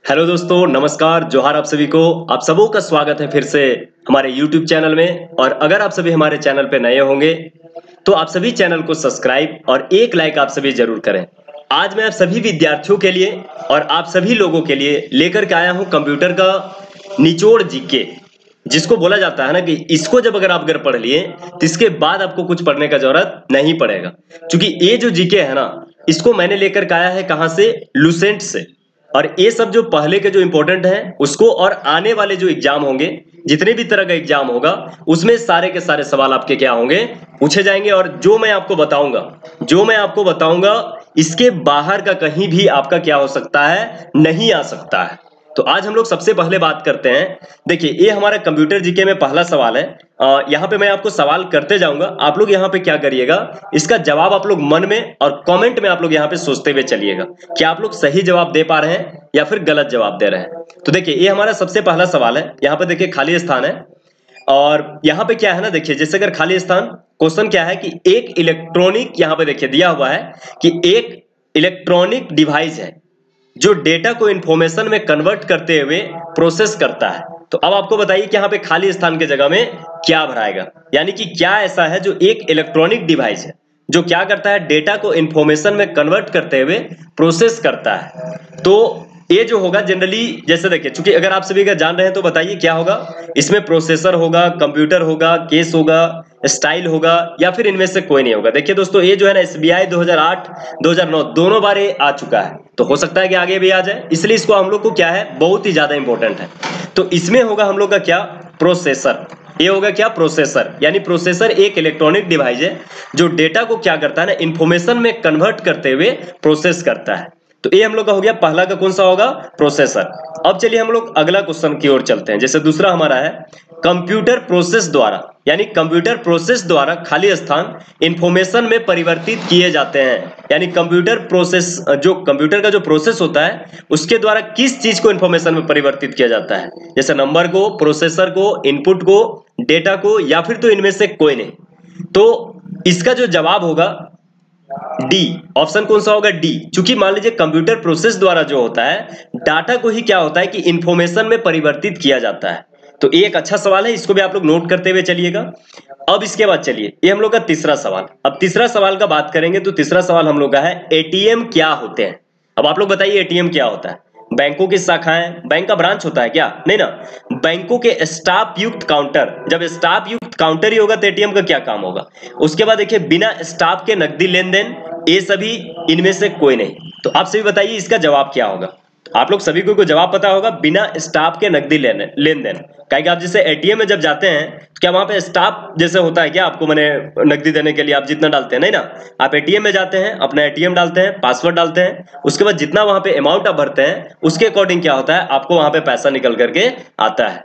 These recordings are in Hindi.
हेलो दोस्तों, नमस्कार, जोहार आप सभी को। आप सबों का स्वागत है फिर से हमारे YouTube चैनल में। और अगर आप सभी हमारे चैनल पे नए होंगे तो आप सभी चैनल को सब्सक्राइब और एक लाइक आप सभी जरूर करें। आज मैं आप सभी विद्यार्थियों के लिए और आप सभी लोगों के लिए लेकर के आया हूं कंप्यूटर का निचोड़ जीके, जिसको बोला जाता है ना कि इसको जब अगर पढ़ लिए तो इसके बाद आपको कुछ पढ़ने का जरूरत नहीं पड़ेगा। क्योंकि ये जो जीके है ना, इसको मैंने लेकर के आया है कहां से? लुसेंट से। और ये सब जो पहले के जो इंपॉर्टेंट है उसको और आने वाले जो एग्जाम होंगे, जितने भी तरह का एग्जाम होगा, उसमें सारे के सारे सवाल आपके क्या होंगे? पूछे जाएंगे। और जो मैं आपको बताऊंगा इसके बाहर का कहीं भी आपका क्या हो सकता है? नहीं आ सकता है। तो आज हम लोग सबसे पहले बात करते हैं। देखिए, ये हमारा कंप्यूटर जीके में पहला सवाल है। यहाँ पे मैं आपको सवाल करते जाऊंगा, आप लोग यहाँ पे क्या करिएगा, इसका जवाब आप लोग मन में और कमेंट में आप लोग यहाँ पे सोचते हुए चलिएगा कि आप लोग सही जवाब दे पा रहे हैं या फिर गलत जवाब दे रहे हैं। तो देखिए, ये हमारा सबसे पहला सवाल है। यहाँ पे देखिए खाली स्थान है और यहाँ पे क्या है ना, देखिए जैसे अगर खाली स्थान, क्वेश्चन क्या है कि एक इलेक्ट्रॉनिक, यहाँ पे देखिए दिया हुआ है कि एक इलेक्ट्रॉनिक डिवाइस है जो डेटा को इंफॉर्मेशन में कन्वर्ट करते हुए प्रोसेस करता है। तो अब आपको बताइए कि यहाँ पे खाली स्थान के जगह में क्या भराएगा, यानी कि क्या ऐसा है जो एक इलेक्ट्रॉनिक डिवाइस है जो क्या करता है? डेटा को इंफॉर्मेशन में कन्वर्ट करते हुए प्रोसेस करता है। तो ये जो होगा जनरली, जैसे देखिए, चूंकि अगर आप सभी का जान रहे हैं तो बताइए क्या होगा इसमें? प्रोसेसर होगा, कंप्यूटर होगा, केस होगा, स्टाइल होगा, या फिर इनमें से कोई नहीं होगा। देखिए दोस्तों, ये जो है ना SBI 2008 2009 दोनों बार ये आ चुका है, तो हो सकता है कि आगे भी आ जाए, इसलिए इसको हम लोग को क्या है, बहुत ही ज्यादा इंपॉर्टेंट है। तो इसमें होगा हम लोग का क्या? प्रोसेसर। ये होगा क्या? प्रोसेसर। यानी प्रोसेसर एक इलेक्ट्रॉनिक डिवाइस है जो डेटा को क्या करता है ना, इंफॉर्मेशन में कन्वर्ट करते हुए प्रोसेस करता है। तो ये हम लोग का हो गया पहला का, कौन सा होगा? प्रोसेसर। अब चलिए हम लोग अगला क्वेश्चन की ओर चलते हैं। जैसे दूसरा हमारा है कंप्यूटर प्रोसेस द्वारा, यानी कंप्यूटर प्रोसेस द्वारा खाली स्थान इंफॉर्मेशन में परिवर्तित किए जाते हैं। यानी कंप्यूटर प्रोसेस, जो कंप्यूटर का जो प्रोसेस होता है उसके द्वारा किस चीज को इंफॉर्मेशन में परिवर्तित किया जाता है? जैसे नंबर को, प्रोसेसर को, इनपुट को, डेटा को, या फिर तो इनमें से कोई नहीं। तो इसका जो जवाब होगा डी। ऑप्शन कौन सा होगा? डी। चूंकि मान लीजिए कंप्यूटर प्रोसेस द्वारा जो होता है डाटा को ही क्या होता है कि इंफॉर्मेशन में परिवर्तित किया जाता है। तो ये एक अच्छा सवाल है, इसको भी आप लोग नोट करते हुए चलिएगा। अब इसके बाद चलिए, ये हम लोग का तीसरा सवाल। अब तीसरा सवाल का बात करेंगे तो तीसरा सवाल हम लोग का है एटीएम क्या होते हैं? अब आप लोग बताइए एटीएम क्या होता है? बैंकों की शाखाएं, बैंक का ब्रांच होता है क्या? नहीं ना। बैंकों के स्टाफ युक्त काउंटर। जब स्टाफ युक्त काउंटर ही होगा तो एटीएम का क्या काम होगा? उसके बाद देखिए बिना स्टाफ के नकदी लेन देन, ये सभी इनमें से कोई नहीं। तो आप सभी बताइए इसका जवाब क्या होगा? आप लोग सभी को जवाब पता होगा, बिना स्टाफ के नकदी लेन देन। कहेंगे आप जैसे एटीएम में जब जाते हैं तो क्या वहां पे स्टाफ जैसे होता है क्या आपको, मैंने नकदी देने के लिए आप जितना डालते हैं? नहीं ना। आप एटीएम में जाते हैं, अपना एटीएम डालते हैं, पासवर्ड डालते हैं, उसके बाद जितना वहां पे अमाउंट आप भरते हैं उसके अकॉर्डिंग क्या होता है, आपको वहां पे पैसा निकल करके आता है।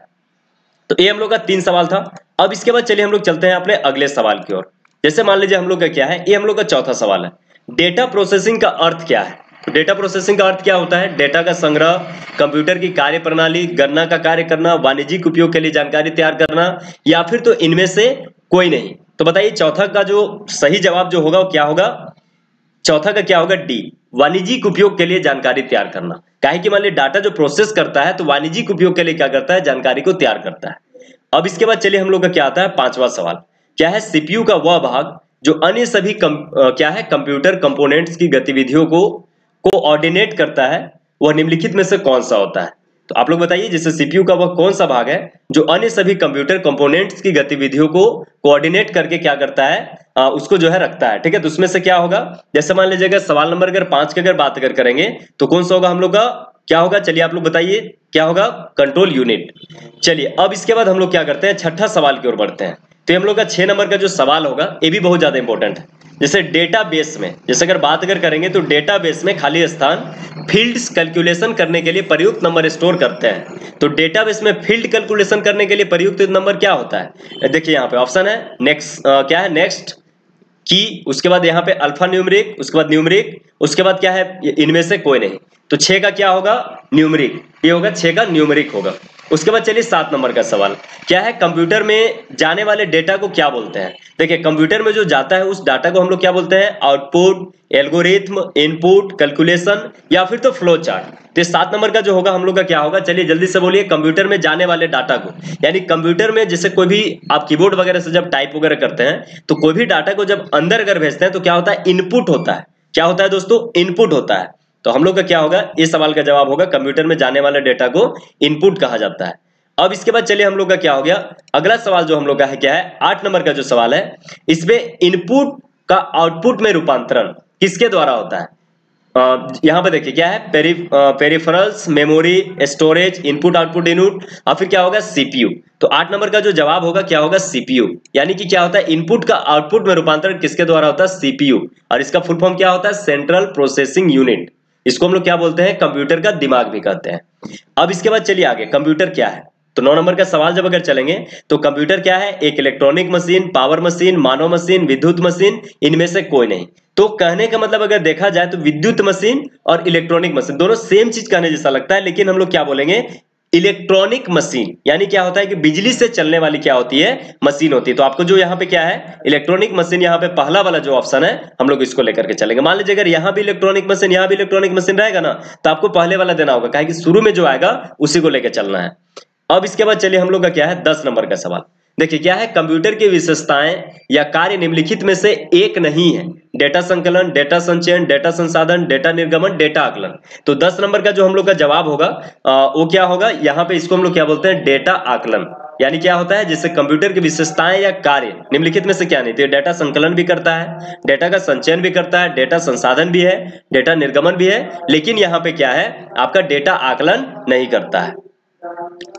तो ये हम लोग का 3 सवाल था। अब इसके बाद चलिए हम लोग चलते हैं अपने अगले सवाल की ओर। जैसे मान लीजिए हम लोग का क्या है, ये हम लोग का चौथा सवाल है, डेटा प्रोसेसिंग का अर्थ क्या है? डेटा प्रोसेसिंग का अर्थ क्या होता है? डेटा का संग्रह, कंप्यूटर की कार्य प्रणाली, गणना का कार्य करना, वाणिज्यिक उपयोग के लिए जानकारी तैयार करना, या फिर तो इनमें से कोई नहीं। तो बताइए चौथा का जो सही जवाब जो होगा वो क्या होगा? चौथा का क्या होगा? डी। वाणिज्यिक उपयोग के लिए जानकारी तैयार करना। काहे कि मान लीजिए डाटा जो प्रोसेस करता है तो वाणिज्यिक उपयोग के लिए क्या करता है? जानकारी को तैयार करता है। अब इसके बाद चलिए हम लोग का क्या आता है? पांचवा सवाल क्या है? सीपीयू का वह भाग जो अन्य सभी क्या है, कंप्यूटर कंपोनेंट्स की गतिविधियों को कोऑर्डिनेट करता है, वह निम्नलिखित में से कौन सा होता है? तो आप लोग बताइए, जैसे सीपीयू का वह कौन सा भाग है जो अन्य सभी कंप्यूटर कंपोनेंट्स की गतिविधियों को कोऑर्डिनेट करके क्या करता है, उसको जो है रखता है। ठीक है, तो उसमें से क्या होगा? जैसे मान लीजिए अगर सवाल नंबर 5 की अगर बात करेंगे तो कौन सा होगा हम लोग का? क्या होगा? चलिए आप लोग बताइए क्या होगा? Control unit. चलिए अब इसके बाद हम लोग क्या करते हैं, छठा सवाल की ओर बढ़ते हैं। तो हम लोग का 6 नंबर का जो सवाल होगा ये भी बहुत ज्यादा इंपॉर्टेंट है। जैसे डेटाबेस में, जैसे अगर बात करेंगे तो डेटाबेस में खाली स्थान फील्ड्स कैलकुलेशन करने के लिए प्रयुक्त नंबर स्टोर करते हैं। तो डेटाबेस में फील्ड कैलकुलेशन करने के लिए प्रयुक्त नंबर क्या होता है? देखिए यहाँ पे ऑप्शन है नेक्स्ट, क्या है? नेक्स्ट की, उसके बाद यहाँ पे अल्फा न्यूमरिक, उसके बाद न्यूमरिक, उसके बाद क्या है? इनमें से कोई नहीं। तो 6 का क्या होगा? न्यूमरिक। ये होगा 6 का न्यूमरिक होगा। उसके बाद चलिए 7 नंबर का सवाल क्या है, कंप्यूटर में जाने वाले डेटा को क्या बोलते हैं। देखिए कंप्यूटर में जो जाता है उस डाटा को हम लोग क्या बोलते हैं, आउटपुट, एल्गोरिथम, इनपुट, कैलकुलेशन या फिर तो फ्लो चार्ट। तो 7 नंबर का जो होगा हम लोग का क्या होगा, चलिए जल्दी से बोलिए, कंप्यूटर में जाने वाले डाटा को, यानी कंप्यूटर में जैसे कोई भी आप कीबोर्ड वगैरह से जब टाइप वगैरह करते हैं तो कोई भी डाटा को जब अंदर अगर भेजते हैं तो क्या होता है, इनपुट होता है। क्या होता है दोस्तों, इनपुट होता है। तो हम लोग का क्या होगा, इस सवाल का जवाब होगा कंप्यूटर में जाने वाले डेटा को इनपुट कहा जाता है। अब इसके बाद चलिए हम लोग का क्या हो गया, अगला सवाल जो हम लोग का है क्या है, 8 नंबर का जो सवाल है, इसमें इनपुट का आउटपुट में रूपांतरण किसके द्वारा होता है। यहां पे देखिए क्या है, peripherals, memory, storage, input output unit और फिर क्या होगा, सीपीयू। तो 8 नंबर का जो जवाब होगा क्या होगा, सीपीयू। यानी कि क्या होता है, इनपुट का आउटपुट में रूपांतरण किसके द्वारा होता है, सीपीयू। और इसका फुल फॉर्म क्या होता है, सेंट्रल प्रोसेसिंग यूनिट। इसको हम लोग क्या बोलते हैं, कंप्यूटर का दिमाग भी कहते हैं। अब इसके बाद चलिए आगे, कंप्यूटर क्या है। तो 9 नंबर का सवाल जब अगर चलेंगे तो कंप्यूटर क्या है, एक इलेक्ट्रॉनिक मशीन, पावर मशीन, मानव मशीन, विद्युत मशीन, इनमें से कोई नहीं। तो कहने का मतलब अगर देखा जाए तो विद्युत मशीन और इलेक्ट्रॉनिक मशीन दोनों सेम चीज कहने जैसा लगता है, लेकिन हम लोग क्या बोलेंगे, इलेक्ट्रॉनिक मशीन। यानी क्या होता है कि बिजली से चलने वाली क्या होती है, मशीन होती है। तो आपको जो यहाँ पे क्या है, इलेक्ट्रॉनिक मशीन, यहाँ पे पहला वाला जो ऑप्शन है हम लोग इसको लेकर के चलेंगे। मान लीजिए अगर यहाँ भी इलेक्ट्रॉनिक मशीन, यहाँ भी इलेक्ट्रॉनिक मशीन रहेगा ना, तो आपको पहले वाला देना होगा, कि शुरू में जो आएगा उसी को लेकर चलना है। अब इसके बाद चलिए हम लोग का क्या है, 10 नंबर का सवाल। देखिए क्या है, कंप्यूटर की विशेषताएं या कार्य निम्नलिखित में से एक नहीं है। डेटा संकलन, डेटा संचयन, डेटा संसाधन, डेटा निर्गमन, डेटा आकलन। तो 10 नंबर का जो हम लोग का जवाब होगा वो क्या होगा, यहाँ पे इसको हम लोग क्या बोलते हैं, डेटा आकलन। यानी क्या होता है, जैसे कंप्यूटर की विशेषताएं या कार्य निम्नलिखित में से क्या नहीं, तो डेटा संकलन भी करता है, डेटा का संचयन भी करता है, डेटा संसाधन भी है, डेटा निर्गमन भी है, लेकिन यहाँ पे क्या है, आपका डेटा आकलन नहीं करता है।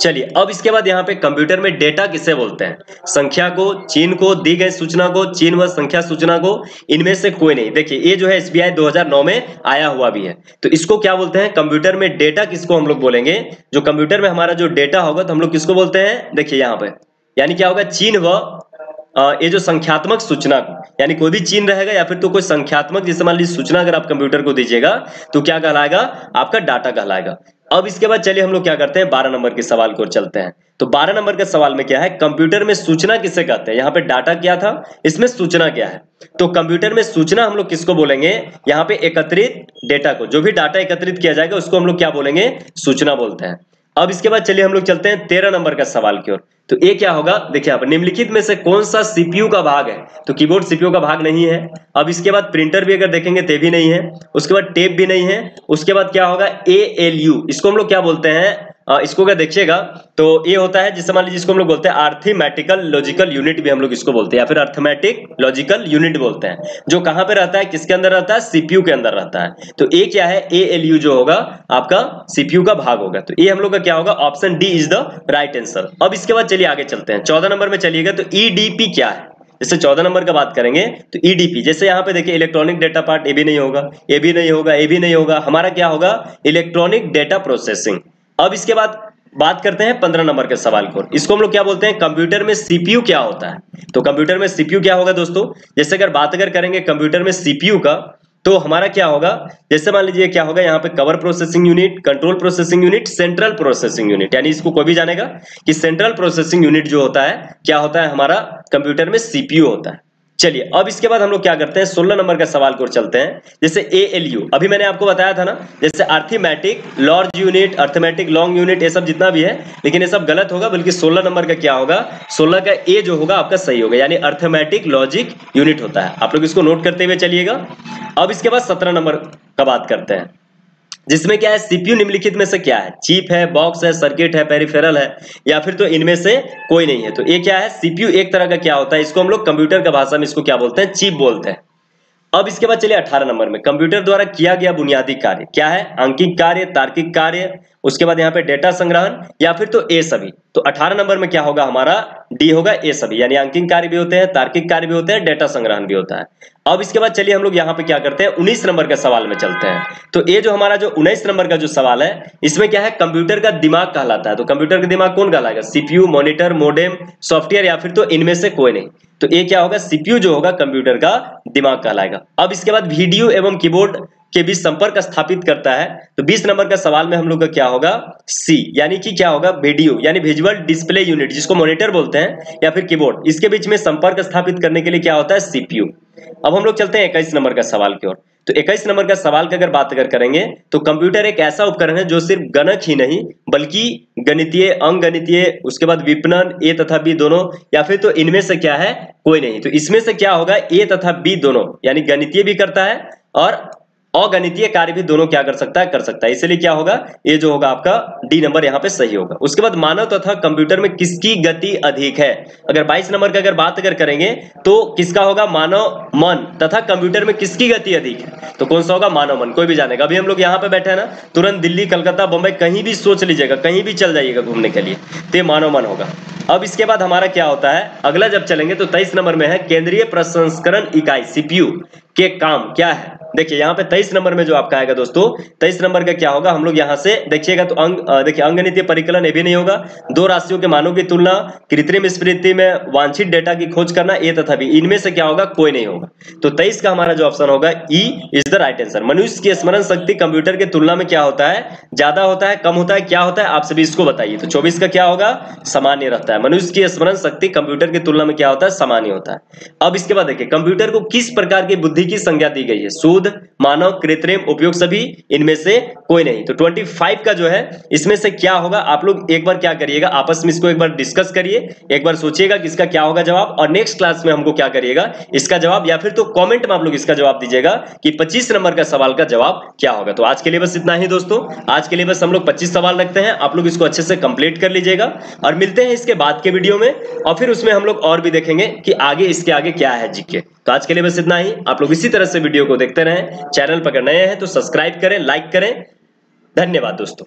चलिए अब इसके बाद यहाँ पे कंप्यूटर में डेटा किसे बोलते हैं, संख्या को, चिन्ह को, दी गई सूचना को, चिन्ह व संख्या सूचना को, इनमें से कोई नहीं। देखिए ये जो है एसबीआई 2009 में आया हुआ भी है। तो इसको क्या बोलते हैं, कंप्यूटर में डेटा किसको हम लोग बोलेंगे, जो कंप्यूटर में हमारा जो डेटा होगा तो हम लोग किसको बोलते हैं, देखिए यहाँ पे, यानी क्या होगा, चिन्ह व ये जो संख्यात्मक सूचना को, यानी कोई भी चिन्ह रहेगा या फिर तो कोई संख्यात्मक, जैसे मान लीजिए सूचना अगर आप कंप्यूटर को दीजिएगा तो क्या कहलाएगा, आपका डाटा कहलाएगा। अब इसके बाद चलिए हम लोग क्या करते हैं, 12 नंबर के सवाल को चलते हैं। तो 12 नंबर के सवाल में क्या है, कंप्यूटर में सूचना किसे कहते हैं। यहाँ पे डाटा क्या था, इसमें सूचना क्या है। तो कंप्यूटर में सूचना हम लोग किसको बोलेंगे, यहाँ पे एकत्रित डेटा को, जो भी डाटा एकत्रित किया जाएगा उसको हम लोग क्या बोलेंगे, सूचना बोलते हैं। अब इसके बाद चलिए हम लोग चलते हैं 13 नंबर का सवाल की ओर। तो ये क्या होगा, देखिए यहाँ पर निम्नलिखित में से कौन सा सीपीयू का भाग है। तो कीबोर्ड सीपीयू का भाग नहीं है। अब इसके बाद प्रिंटर भी अगर देखेंगे तो भी नहीं है। उसके बाद टेप भी नहीं है। उसके बाद क्या होगा, एएलयू, इसको हम लोग क्या बोलते हैं, इसको अगर देखिएगा तो ये होता है, जिससे मान लीजिए इसको हम लोग बोलते हैं अर्थमेटिकल लॉजिकल यूनिट भी हम लोग इसको बोलते हैं, या फिर अर्थमेटिक लॉजिकल यूनिट बोलते हैं, जो कहां पे रहता है, किसके अंदर रहता है, सीपीयू के अंदर रहता है। तो ए क्या है, एएलयू जो होगा आपका सीपीयू का भाग होगा। तो ये हम लोग का क्या होगा, option D is the right answer. अब इसके बाद चलिए आगे चलते हैं, 14 नंबर में चलिएगा। तो ईडीपी क्या है, जैसे 14 नंबर का बात करेंगे तो ईडीपी, जैसे यहाँ पे देखिए इलेक्ट्रॉनिक डेटा पार्ट, ये भी नहीं होगा, ये भी नहीं होगा, ये भी नहीं होगा, हमारा क्या होगा, इलेक्ट्रॉनिक डेटा प्रोसेसिंग। अब इसके बाद बात करते हैं 15 नंबर के सवाल को। इसको हम लोग क्या बोलते हैं, कंप्यूटर में सीपीयू क्या होता है। तो कंप्यूटर में सीपीयू क्या होगा दोस्तों, जैसे अगर बात करेंगे कंप्यूटर में सीपीयू का, तो हमारा क्या होगा, जैसे मान लीजिए क्या होगा, यहाँ पे cover processing unit, control processing unit, central processing unit. यानी इसको कोई भी जानेगा कि सेंट्रल प्रोसेसिंग यूनिट जो होता है क्या होता है, हमारा कंप्यूटर में सीपीयू होता है। चलिए अब इसके बाद हम लोग क्या करते हैं, 16 नंबर का सवाल को चलते हैं। जैसे एएलयू अभी मैंने आपको बताया था ना, जैसे arithmetic large unit, arithmetic long unit, ये सब जितना भी है, लेकिन ये सब गलत होगा, बल्कि 16 नंबर का क्या होगा, 16 का ए जो होगा आपका सही होगा, यानी अर्थमेटिक लॉजिक यूनिट होता है। आप लोग इसको नोट करते हुए चलिएगा। अब इसके बाद 17 नंबर का बात करते हैं, जिसमें क्या है, सीपीयू निम्नलिखित में से क्या है, चिप है, बॉक्स है, सर्किट है, पेरिफेरल है, या फिर तो इनमें से कोई नहीं है। तो ये क्या है, सीपीयू एक तरह का क्या होता है, इसको हम लोग कंप्यूटर का भाषा में इसको क्या बोलते हैं, चिप बोलते हैं। अब इसके बाद चलिए 18 नंबर में, कंप्यूटर द्वारा किया गया बुनियादी कार्य क्या है, अंकिक कार्य, तार्किक कार्य, उसके बाद यहाँ पे डेटा संग्रहण, या फिर तो ए सभी। तो 18 नंबर में क्या होगा, हमारा डी होगा, ए सभी, यानी अंकिक कार्य भी होते हैं, तार्किक कार्य भी होते हैं, डेटा संग्रहण भी होता है। अब इसके बाद चलिए हम लोग यहाँ पे क्या करते हैं, 19 नंबर के सवाल में चलते हैं। तो ये जो हमारा जो 19 नंबर का जो सवाल है, इसमें क्या है, कंप्यूटर का दिमाग कहलाता है। तो कंप्यूटर का दिमाग कौन कहलाएगा, सीपीयू, मॉनिटर, मोडेम, सॉफ्टवेयर, या फिर तो इनमें से कोई नहीं। तो ये क्या होगा, सीपीयू जो होगा कंप्यूटर का दिमाग कहलाएगा। अब इसके बाद वीडियो एवं कीबोर्ड के बीच संपर्क स्थापित करता है। तो 20 नंबर का सवाल में हम लोग का क्या होगा, सी, यानी कि क्या होगा, वीडियो यानी विजुअल डिस्प्ले यूनिट, जिसको मॉनिटर बोलते हैं या फिर कीबोर्ड, इसके बीच में संपर्क स्थापित करने के लिए क्या होता है, सीपीयू। अब हम लोग चलते हैं 21 नंबर का सवाल की ओर। तो 21 नंबर का सवाल की अगर बात करेंगे तो कंप्यूटर एक ऐसा उपकरण है जो सिर्फ गणक ही नहीं बल्कि गणितीय, अंकगणितीय, उसके बाद विपणन, ए तथा बी दोनों, या फिर तो इनमें से क्या है, कोई नहीं। तो इसमें से क्या होगा, ए तथा बी दोनों, यानी गणितीय भी करता है और अगणितीय कार्य भी दोनों क्या कर सकता है, इसलिए क्या होगा, ये जो होगा आपका डी नंबर यहाँ पे सही होगा। उसके बाद मानव तथा कंप्यूटर में किसकी गति अधिक है। अगर 22 नंबर का अगर बात करेंगे तो किसका होगा, मानव मन तथा कंप्यूटर में किसकी गति अधिक है, तो कौन सा होगा, मानव मन। कोई भी जानेगा। अभी हम लोग यहाँ पे बैठे हैं ना, तुरंत दिल्ली, कलकत्ता, बंबई कहीं भी सोच लीजिएगा, कहीं भी चल जाइएगा घूमने के लिए, तो मानव मन होगा। अब इसके बाद हमारा क्या होता है, अगला जब चलेंगे तो 23 नंबर में है केंद्रीय प्रसंस्करण इकाई, सीपीयू के काम क्या है। देखिए यहाँ पे 23 नंबर में जो आपका आएगा दोस्तों, 23 नंबर का क्या होगा, हम लोग यहाँ से देखिएगा तो देखिए अंकगणितीय परिकलन, ये भी नहीं होगा। दो राशियों के मानों की तुलना, कृत्रिम स्मृति में वांछित डेटा की खोज करना, ए तथा बी, इनमें से क्या होगा, कोई नहीं होगा। तो 23 का हमारा जो ऑप्शन होगा, E is the right answer. मनुष्य की स्मरण शक्ति कंप्यूटर की तुलना में क्या होता है, ज्यादा होता है, कम होता है, क्या होता है, आप सभी इसको बताइए। तो 24 का क्या होगा, सामान्य रहता है। मनुष्य की स्मरण शक्ति कंप्यूटर की तुलना में क्या होता है, सामान्य होता है। अब इसके बाद देखिए कंप्यूटर को किस प्रकार की बुद्धि की संज्ञा दी गई है, शुद्ध, मानव, कृत्रिम, उपयोग सभी, इनमें से कोई नहीं। तो 25 का जो है इसमें से क्या होगा, आप लोग एक बार क्या करिएगा, आपस में इसको एक बार डिस्कस करिए, एक बार सोचिएगा कि इसका क्या होगा जवाब, और नेक्स्ट क्लास में हमको क्या करिएगा इसका जवाब, या फिर तो कमेंट में आप लोग इसका जवाब दीजिएगा कि 25 नंबर का सवाल का जवाब क्या होगा। तो आज के लिए बस इतना ही दोस्तों, आज के लिए बस हम लोग 25 सवाल रखते हैं, आप लोग इसको अच्छे से कंप्लीट कर लीजिएगा और मिलते हैं इसके बाद के वीडियो में, और फिर उसमें हम लोग और भी देखेंगे कि आगे इसके आगे क्या है जीके। तो आज के लिए बस इतना ही। आप लोग इसी तरह से वीडियो को देखते रहें। चैनल पर अगर नए हैं तो सब्सक्राइब करें, लाइक करें। धन्यवाद दोस्तों।